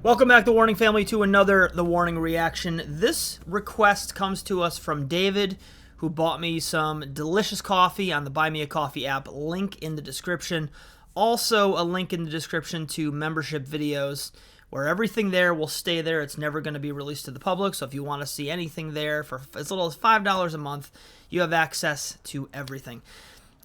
Welcome back, The Warning family, to another The Warning reaction. This request comes to us from David, who bought me some delicious coffee on the Buy Me a Coffee app. Link in the description. Also, a link in the description to membership videos, where everything there will stay there. It's never going to be released to the public, so if you want to see anything there for as little as $5 a month, you have access to everything.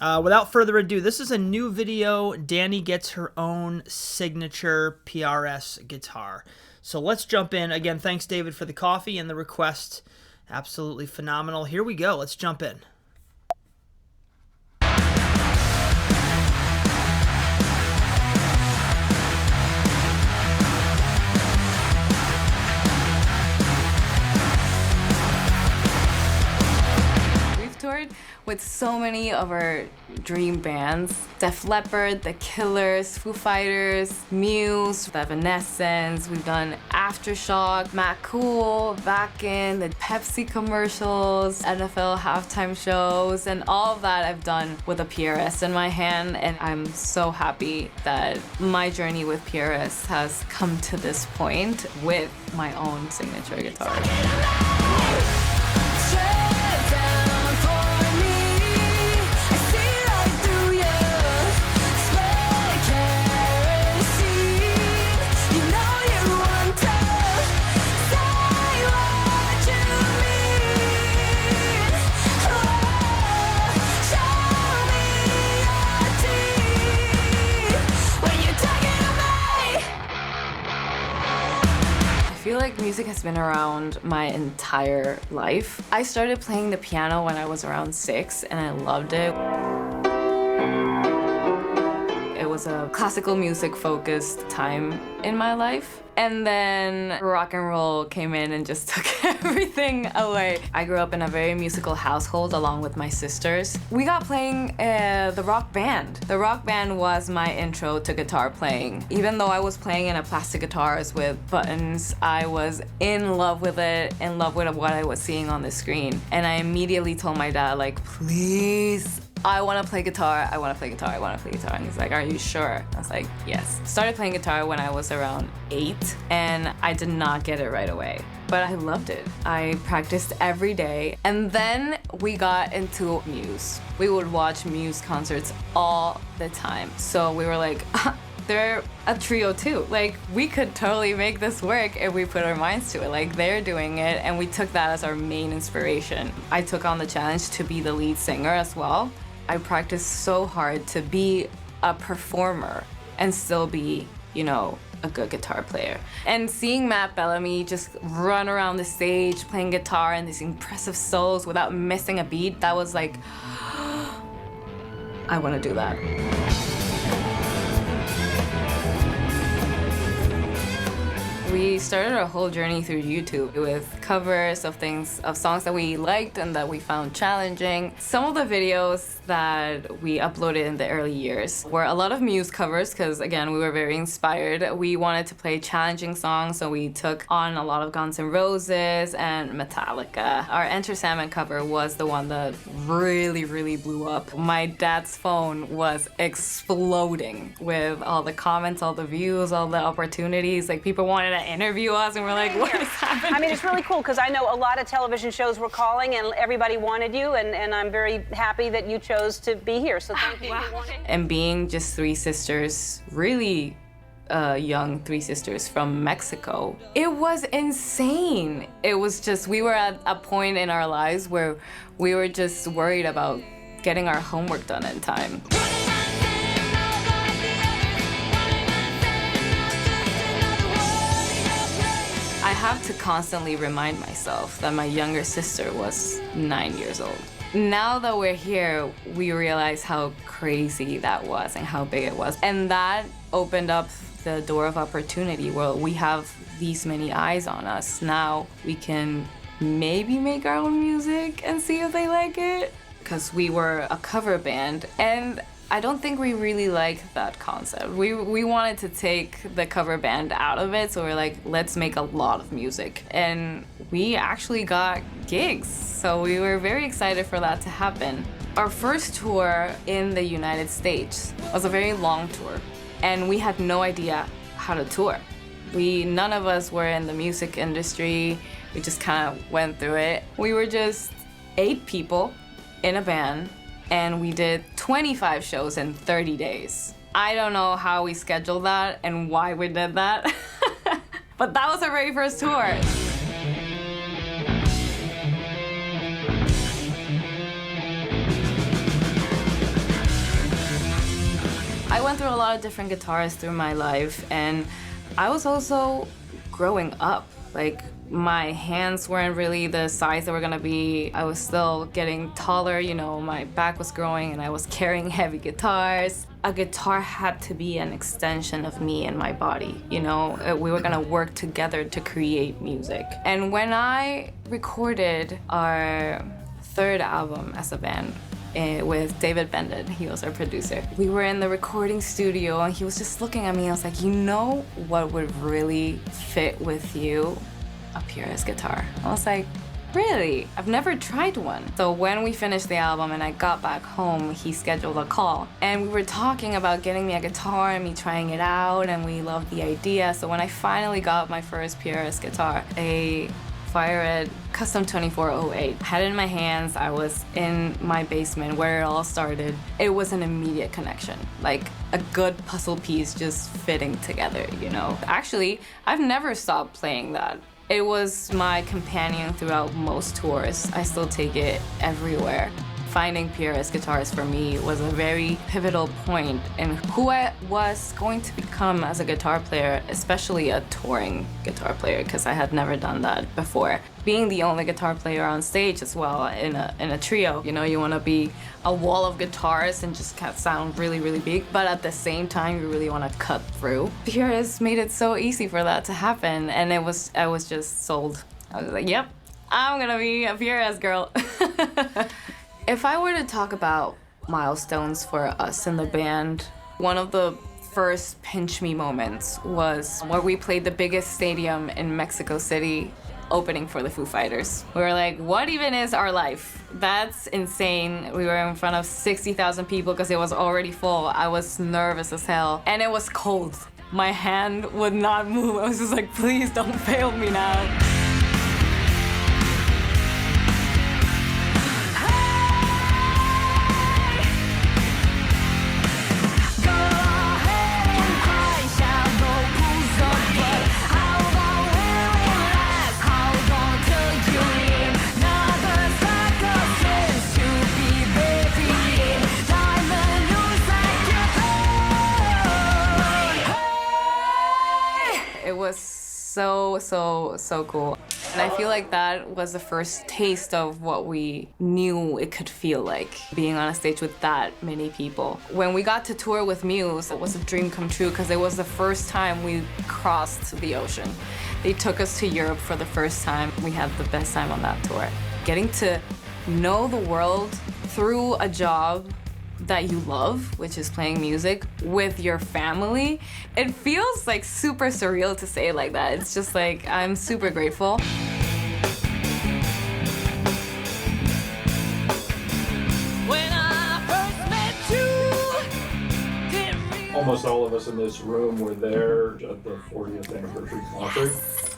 Without further ado, this is a new video. Dany gets her own signature PRS guitar. So let's jump in. Again, thanks, David, for the coffee and the request. Absolutely phenomenal. Here we go. Let's jump in. Toured with so many of our dream bands: Def Leppard, The Killers, Foo Fighters, Muse, The Evanescence. We've done Aftershock, Matt Cool, Vakin, the Pepsi commercials, NFL halftime shows, and all of that I've done with a PRS in my hand, and I'm so happy that my journey with PRS has come to this point with my own signature guitar. I feel like music has been around my entire life. I started playing the piano when I was around 6 and I loved it. It was a classical music focused time in my life. And then rock and roll came in and just took everything away. I grew up in a very musical household along with my sisters. We got playing the rock band. The rock band was my intro to guitar playing. Even though I was playing in a plastic guitars with buttons, I was in love with it, in love with what I was seeing on the screen. And I immediately told my dad, like, please, I want to play guitar, I want to play guitar, I want to play guitar. And he's like, are you sure? I was like, yes. Started playing guitar when I was around 8, and I did not get it right away. But I loved it. I practiced every day. And then we got into Muse. We would watch Muse concerts all the time. So we were like, they're a trio too. Like, we could totally make this work if we put our minds to it. Like, they're doing it, and we took that as our main inspiration. I took on the challenge to be the lead singer as well. I practiced so hard to be a performer and still be, you know, a good guitar player. And seeing Matt Bellamy just run around the stage playing guitar and these impressive solos without missing a beat, that was like, I want to do that. We started our whole journey through YouTube with covers of songs that we liked and that we found challenging. Some of the videos that we uploaded in the early years were a lot of Muse covers because, again, we were very inspired. We wanted to play challenging songs, so we took on a lot of Guns N' Roses and Metallica. Our Enter Sandman cover was the one that really, really blew up. My dad's phone was exploding with all the comments, all the views, all the opportunities. Like, people wanted to interview us, and we're like, what is happening? I mean, it's really cool because I know a lot of television shows were calling and everybody wanted you, and I'm very happy that you chose to be here, so thank you. Wow. And being just 3 sisters, really young 3 sisters from Mexico, it was insane. It was just, we were at a point in our lives where we were just worried about getting our homework done in time. I have to constantly remind myself that my younger sister was 9 years old. Now that we're here, we realize how crazy that was and how big it was. And that opened up the door of opportunity where we have these many eyes on us. Now we can maybe make our own music and see if they like it. Because we were a cover band, and I don't think we really liked that concept. We wanted to take the cover band out of it, so we're like, let's make a lot of music. And we actually got gigs, so we were very excited for that to happen. Our first tour in the United States was a very long tour, and we had no idea how to tour. None of us were in the music industry. We just kind of went through it. We were just 8 people in a band, and we did 25 shows in 30 days. I don't know how we scheduled that and why we did that, but that was our very first tour. I went through a lot of different guitarists through my life, and I was also growing up. Like, my hands weren't really the size they were gonna be. I was still getting taller, you know, my back was growing and I was carrying heavy guitars. A guitar had to be an extension of me and my body, you know? We were gonna work together to create music. And when I recorded our 3rd album as a band, with David Bendit, he was our producer. We were in the recording studio and he was just looking at me. I was like, you know what would really fit with you? A Purist guitar. I was like, really? I've never tried one. So when we finished the album and I got back home, he scheduled a call. And we were talking about getting me a guitar and me trying it out, and we loved the idea. So when I finally got my first Purist guitar, a Fire Red Custom 2408. I had it in my hands. I was in my basement where it all started. It was an immediate connection, like a good puzzle piece just fitting together, you know? Actually, I've never stopped playing that. It was my companion throughout most tours. I still take it everywhere. Finding Purist guitars for me was a very pivotal point in who I was going to become as a guitar player, especially a touring guitar player, because I had never done that before. Being the only guitar player on stage as well in a trio, you know, you want to be a wall of guitars and just kind of sound really, really big, but at the same time, you really want to cut through. Purist made it so easy for that to happen, and I was just sold. I was like, yep, I'm gonna be a Purist girl. If I were to talk about milestones for us in the band, one of the first pinch me moments was where we played the biggest stadium in Mexico City, opening for the Foo Fighters. We were like, what even is our life? That's insane. We were in front of 60,000 people because it was already full. I was nervous as hell, and it was cold. My hand would not move. I was just like, please don't fail me now. It was so cool. And I feel like that was the first taste of what we knew it could feel like, being on a stage with that many people. When we got to tour with Muse, it was a dream come true because it was the first time we crossed the ocean. They took us to Europe for the first time. We had the best time on that tour. Getting to know the world through a job that you love, which is playing music, with your family, it feels like super surreal to say it like that. It's just like, I'm super grateful. When I first met you, almost all of us in this room were there at the 40th anniversary concert.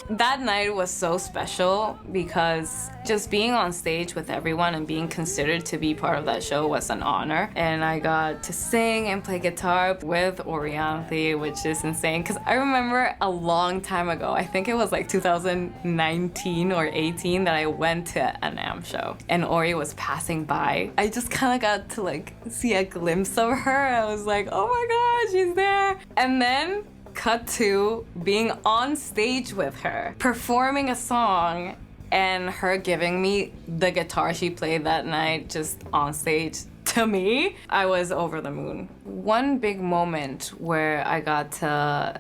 That night was so special because just being on stage with everyone and being considered to be part of that show was an honor. And I got to sing and play guitar with Orianthi, which is insane. Because I remember a long time ago, I think it was like 2019 or 18, that I went to an AM show and Ori was passing by. I just kind of got to like see a glimpse of her. I was like, oh my God, she's there. And then cut to being on stage with her, performing a song, and her giving me the guitar she played that night just on stage to me. I was over the moon. One big moment where I got to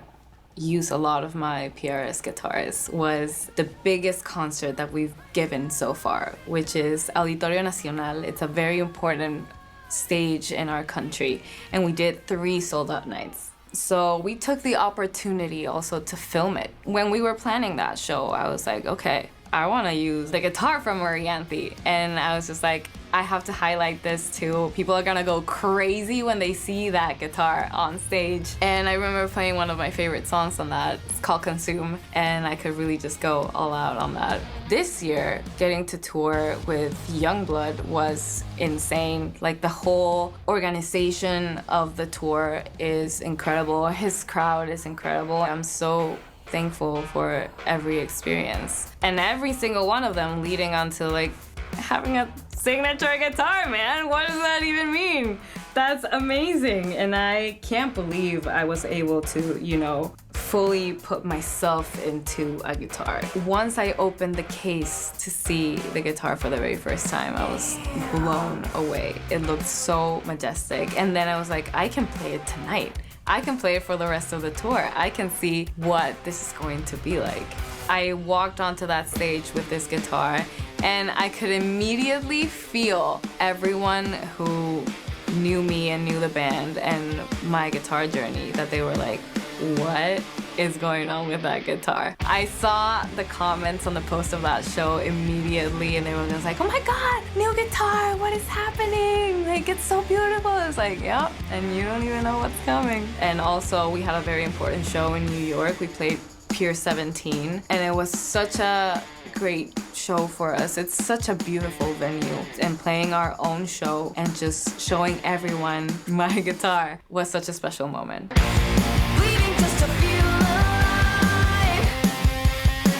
use a lot of my PRS guitars was the biggest concert that we've given so far, which is Auditorio Nacional. It's a very important stage in our country, and we did 3 sold-out nights. So we took the opportunity also to film it. When we were planning that show, I was like, okay, I want to use the guitar from Orianthi. And I was just like, I have to highlight this too. People are gonna go crazy when they see that guitar on stage. And I remember playing one of my favorite songs on that. It's called Consume, and I could really just go all out on that. This year, getting to tour with Youngblood was insane. Like, the whole organization of the tour is incredible. His crowd is incredible. I'm so thankful for every experience. And every single one of them leading onto like having a signature guitar, man. What does that even mean? That's amazing. And I can't believe I was able to, you know, fully put myself into a guitar. Once I opened the case to see the guitar for the very first time, I was blown away. It looked so majestic. And then I was like, I can play it tonight. I can play it for the rest of the tour. I can see what this is going to be like. I walked onto that stage with this guitar and I could immediately feel everyone who knew me and knew the band and my guitar journey, that they were like, what is going on with that guitar? I saw the comments on the post of that show immediately and they were just like, oh my God, new guitar, what is happening? Like, it's so beautiful. It's like, yep, and you don't even know what's coming. And also we had a very important show in New York. We played Pier 17 and it was such a great show for us. It's such a beautiful venue, and playing our own show and just showing everyone my guitar was such a special moment. Bleeding just to feel alive.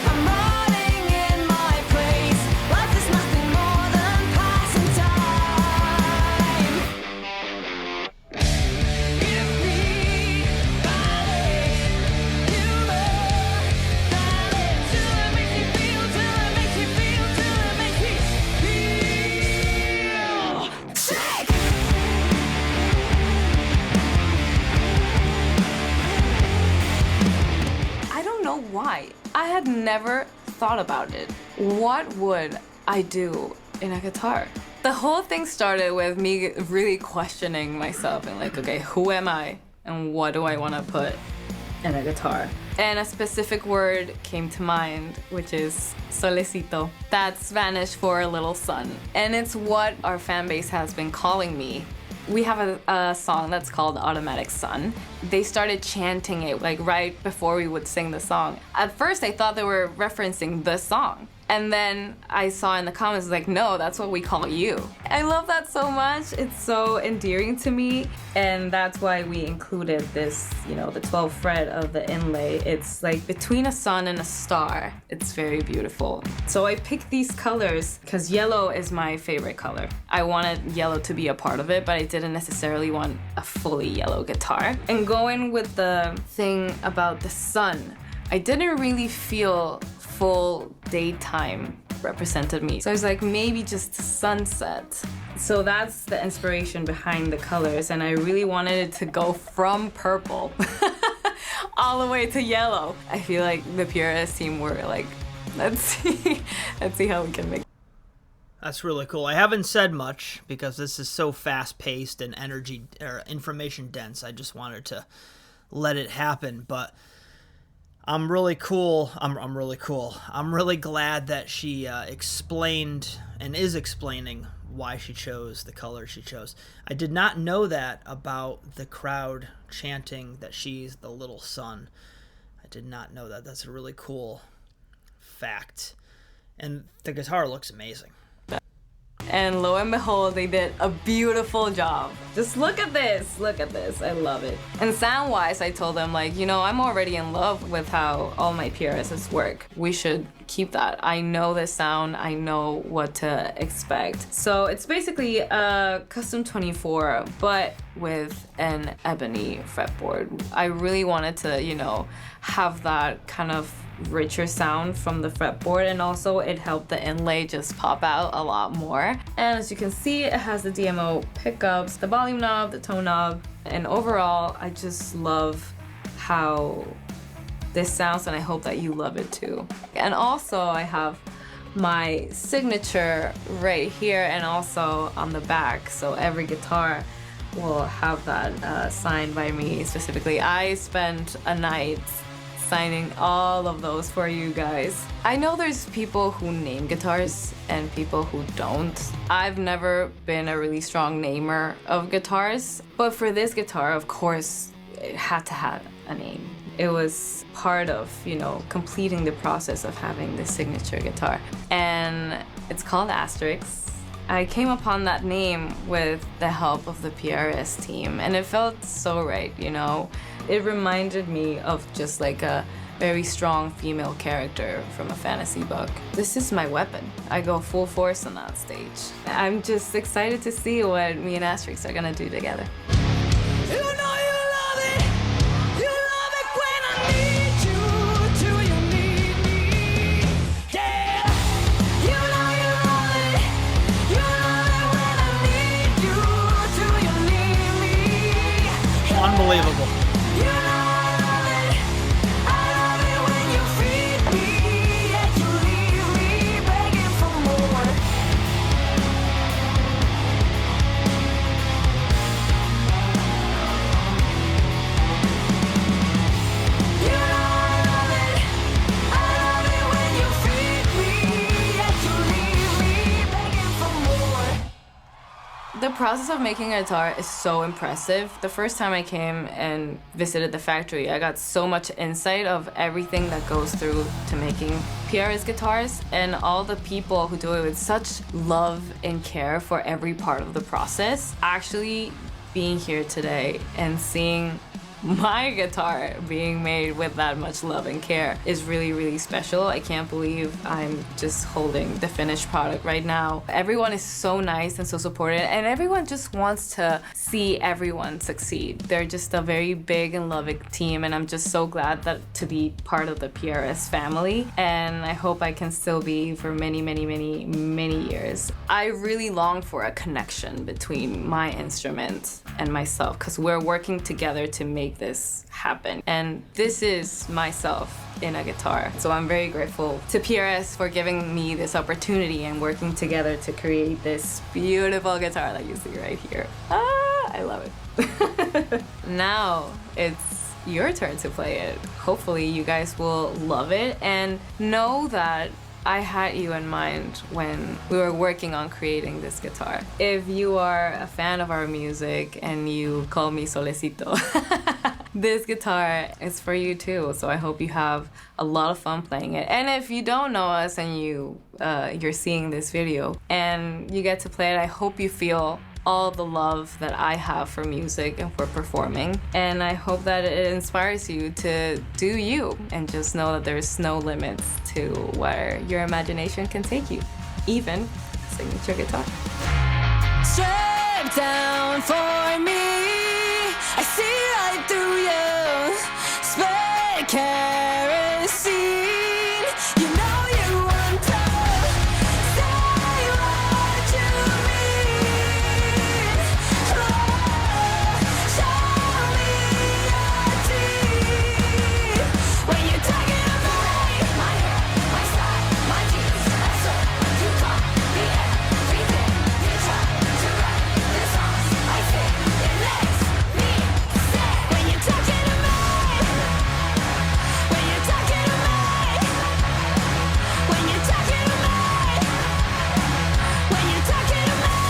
I'm rotting in my place. Life is nothing more than passing time. Give me ballet, you ballet, till it makes me feel, till it makes me feel, till it makes me feel sick. I don't know why. I had never thought about it. What would I do in a guitar? The whole thing started with me really questioning myself and like, okay, who am I and what do I want to put in a guitar? And a specific word came to mind, which is solecito. That's Spanish for little sun. And it's what our fan base has been calling me. We have a song that's called Automatic Sun. They started chanting it like right before we would sing the song. At first I thought they were referencing the song. And then I saw in the comments like, no, that's what we call you. I love that so much. It's so endearing to me. And that's why we included this, you know, the 12th fret of the inlay. It's like between a sun and a star. It's very beautiful. So I picked these colors because yellow is my favorite color. I wanted yellow to be a part of it, but I didn't necessarily want a fully yellow guitar. And going with the thing about the sun, I didn't really feel full daytime represented me. So I was like, maybe just sunset. So that's the inspiration behind the colors, and I really wanted it to go from purple all the way to yellow. I feel like the PRS team were like, let's see how we can make. That's really cool. I haven't said much because this is so fast-paced and energy or information dense. I just wanted to let it happen, but I'm really cool. I'm really cool. I'm really glad that she explained and is explaining why she chose the color she chose. I did not know that about the crowd chanting that she's the little sun. I did not know that. That's a really cool fact. And the guitar looks amazing. And lo and behold, they did a beautiful job. Just look at this, I love it. And sound-wise, I told them like, you know, I'm already in love with how all my PRSs work. We should keep that. I know the sound, I know what to expect. So it's basically a custom 24, but with an ebony fretboard. I really wanted to, you know, have that kind of richer sound from the fretboard, and also it helped the inlay just pop out a lot more. And as you can see, it has the DMO pickups, the volume knob, the tone knob, and overall I just love how this sounds, and I hope that you love it too. And also I have my signature right here and also on the back, so every guitar will have that signed by me specifically. I spent a night signing all of those for you guys. I know there's people who name guitars and people who don't. I've never been a really strong namer of guitars, but for this guitar, of course, it had to have a name. It was part of, completing the process of having this signature guitar. And it's called Asterix. I came upon that name with the help of the PRS team, and it felt so right, It reminded me of just like a very strong female character from a fantasy book. This is my weapon. I go full force on that stage. I'm just excited to see what me and Asterix are gonna do together. You know you love it. You love it when I need you. Do you need me? Yeah. You know you love it. You love it when I need you. Do you need me? Unbelievable. You know I love it. I love it when you feed me. Yet you leave me begging for more. You know I love it. I love it when you feed me. Yet you leave me begging for more. The process of making a guitar is so impressive. The first time I came and visited the factory, I got so much insight of everything that goes through to making PRS guitars, and all the people who do it with such love and care for every part of the process. Actually being here today and seeing my guitar being made with that much love and care is really, really special. I can't believe I'm just holding the finished product right now. Everyone is so nice and so supportive, and everyone just wants to see everyone succeed. They're just a very big and loving team, and I'm just so glad to be part of the PRS family, and I hope I can still be for many, many, many, many years. I really long for a connection between my instrument and myself, because we're working together to make this happen. And this is myself in a guitar. So I'm very grateful to PRS for giving me this opportunity and working together to create this beautiful guitar that you see right here. I love it. Now it's your turn to play it. Hopefully you guys will love it, and know that I had you in mind when we were working on creating this guitar. If you are a fan of our music and you call me Solecito, this guitar is for you too. So I hope you have a lot of fun playing it. And if you don't know us and you're seeing this video and you get to play it, I hope you feel all the love that I have for music and for performing. And I hope that it inspires you to do you, and just know that there's no limits to where your imagination can take you, even signature guitar. Strip down for me. I see right through you. Spray kerosene. You know you want to say what you mean. Oh, show me your teeth when you're talking about my hair, my style, my jeans. I saw you call me everything. You try to write the songs I sing. It makes me sad when you're talking to me. When you're talking to me. When you're talking to me. When you're talking to me.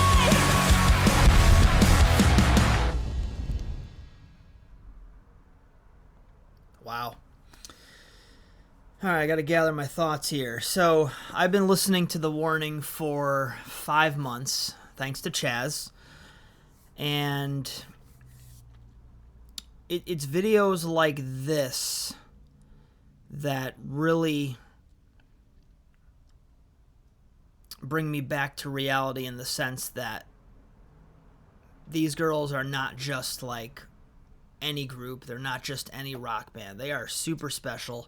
Wow. All right, I got to gather my thoughts here. So I've been listening to The Warning for 5 months, thanks to Chaz. And it's videos like this that really bring me back to reality, in the sense that these girls are not just like any group. They're not just any rock band. They are super special.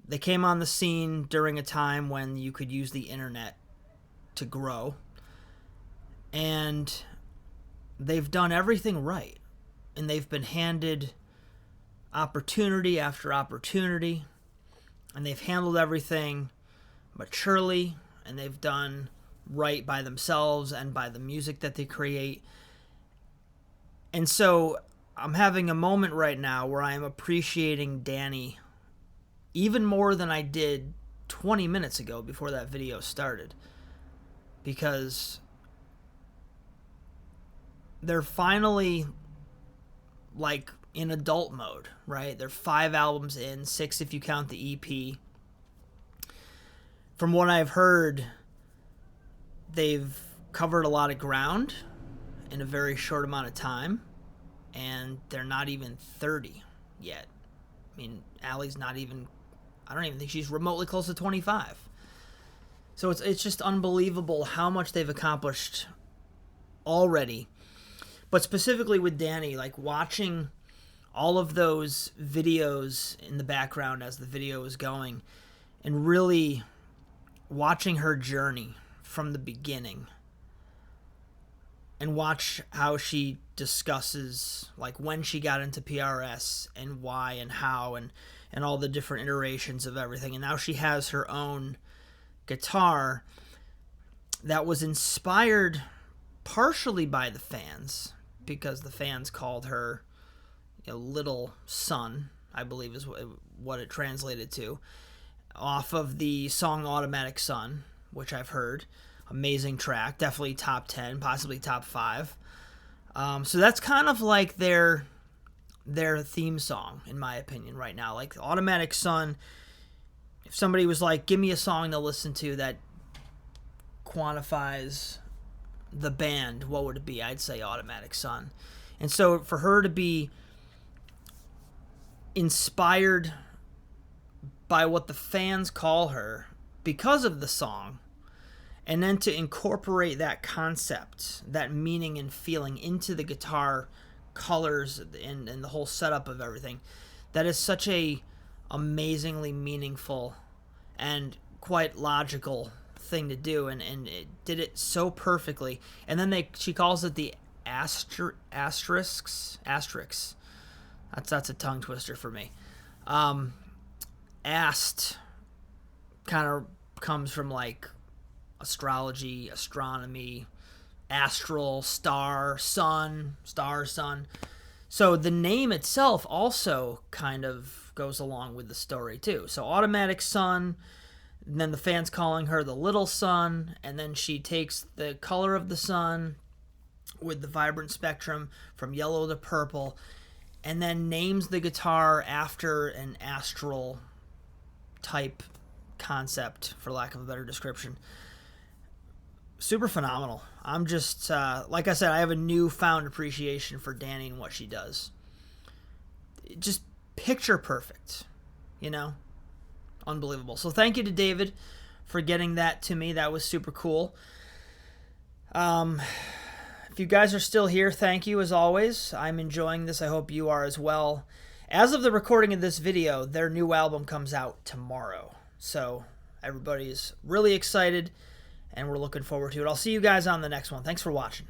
They came on the scene during a time when you could use the internet to grow. And they've done everything right. And they've been handed opportunity after opportunity. And they've handled everything maturely. And they've done right by themselves and by the music that they create. And so I'm having a moment right now where I am appreciating Dany even more than I did 20 minutes ago before that video started. Because they're finally, like, in adult mode, right? They're 5 albums in, 6 if you count the EP. From what I've heard, they've covered a lot of ground in a very short amount of time, and they're not even 30 yet. I mean, Allie's not even, I don't even think she's remotely close to 25. So it's just unbelievable how much they've accomplished already. But specifically with Dany, like watching all of those videos in the background as the video is going, and really watching her journey from the beginning, and watch how she discusses like when she got into PRS and why and how and all the different iterations of everything. And now she has her own guitar that was inspired partially by the fans, because the fans called her, you know, Little Sun, I believe is what it translated to, off of the song Automatic Sun, which I've heard. Amazing track, definitely top 10, possibly top 5. So that's kind of like their theme song, in my opinion, right now. Like Automatic Sun, if somebody was like, give me a song to listen to that quantifies the band, what would it be? I'd say Automatic Sun. And so for her to be inspired by what the fans call her because of the song, and then to incorporate that concept, that meaning and feeling into the guitar colors and the whole setup of everything, that is such a amazingly meaningful and quite logical thing to do, and it did it so perfectly. And then she calls it the asterisks. That's a tongue twister for me. Ast kind of comes from like astrology, astronomy, astral, star, sun, star, sun. So the name itself also kind of goes along with the story too. So Automatic Sun, and then the fans calling her the Little Sun, and then she takes the color of the sun with the vibrant spectrum from yellow to purple, and then names the guitar after an astral type concept, for lack of a better description. Super phenomenal. I'm just, like I said, I have a newfound appreciation for Dany and what she does. Just picture perfect, you know? Unbelievable. So thank you to David for getting that to me. That was super cool. If you guys are still here, thank you as always. I'm enjoying this. I hope you are as well. As of the recording of this video, their new album comes out tomorrow. So everybody is really excited, and we're looking forward to it. I'll see you guys on the next one. Thanks for watching.